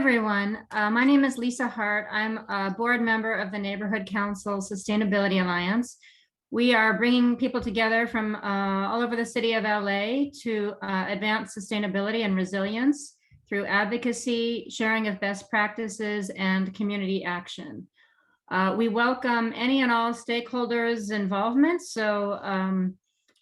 everyone. My name is Lisa Hart. I'm a board member of the Neighborhood Council Sustainability Alliance. We are bringing people together from all over the city of LA to advance sustainability and resilience through advocacy, sharing of best practices, and community action. We welcome any and all stakeholders' involvement, so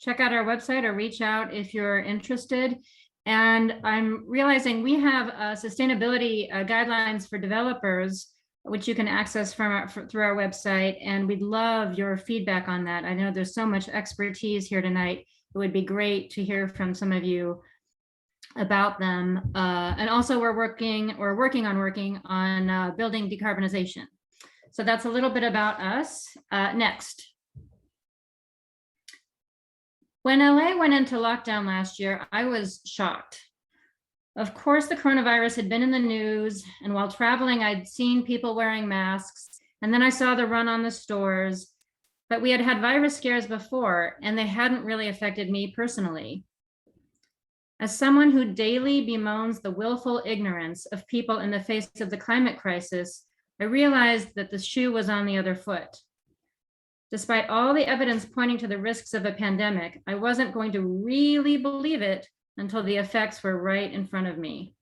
check out our website or reach out if you're interested. And I'm realizing we have sustainability guidelines for developers, which you can access through our website. And we'd love your feedback on that. I know there's so much expertise here tonight. It would be great to hear from some of you about them. And also we're working on building decarbonization. So that's a little bit about us. Next. When LA went into lockdown last year, I was shocked. Of course, the coronavirus had been in the news, and while traveling, I'd seen people wearing masks, and then I saw the run on the stores, but we had had virus scares before, and they hadn't really affected me personally. As someone who daily bemoans the willful ignorance of people in the face of the climate crisis, I realized that the shoe was on the other foot. Despite all the evidence pointing to the risks of a pandemic, I wasn't going to really believe it until the effects were right in front of me.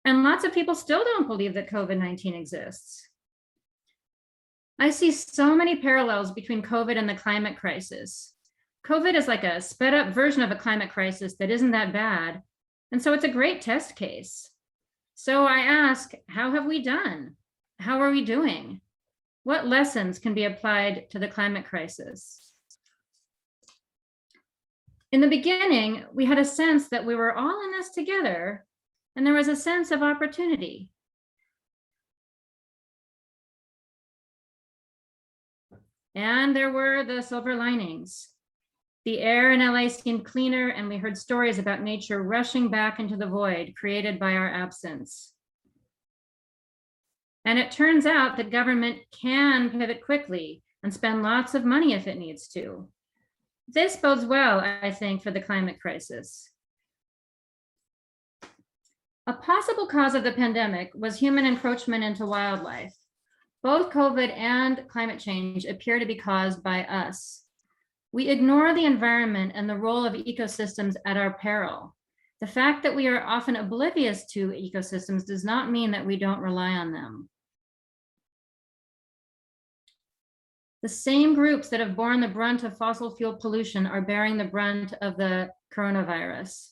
And lots of people still don't believe that COVID-19 exists. I see so many parallels between COVID and the climate crisis. COVID is like a sped up version of a climate crisis that isn't that bad. And so it's a great test case. So I ask, how have we done? How are we doing? What lessons can be applied to the climate crisis? In the beginning, we had a sense that we were all in this together, and there was a sense of opportunity. And there were the silver linings. The air in LA seemed cleaner, and we heard stories about nature rushing back into the void created by our absence. And it turns out that government can pivot quickly and spend lots of money if it needs to. This bodes well, I think, for the climate crisis. A possible cause of the pandemic was human encroachment into wildlife. Both COVID and climate change appear to be caused by us. We ignore the environment and the role of ecosystems at our peril. The fact that we are often oblivious to ecosystems does not mean that we don't rely on them. The same groups that have borne the brunt of fossil fuel pollution are bearing the brunt of the coronavirus.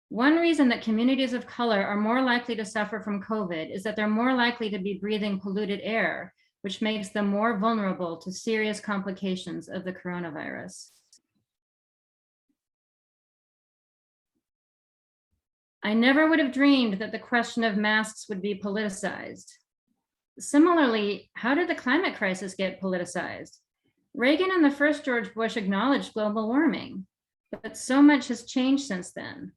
One reason that communities of color are more likely to suffer from COVID is that they're more likely to be breathing polluted air, which makes them more vulnerable to serious complications of the coronavirus. I never would have dreamed that the question of masks would be politicized. Similarly, how did the climate crisis get politicized? Reagan and the first George Bush acknowledged global warming, but so much has changed since then.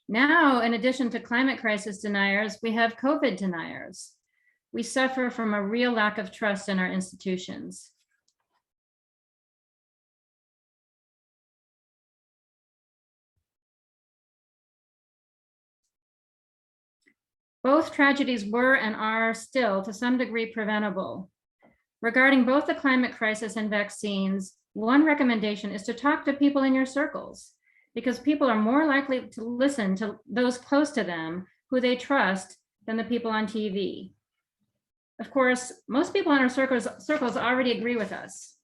Now, in addition to climate crisis deniers, we have COVID deniers. We suffer from a real lack of trust in our institutions. Both tragedies were and are still, to some degree, preventable. Regarding both the climate crisis and vaccines, one recommendation is to talk to people in your circles, because people are more likely to listen to those close to them who they trust than the people on TV. Of course, most people in our circles already agree with us.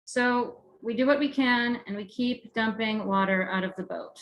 So we do what we can and we keep dumping water out of the boat.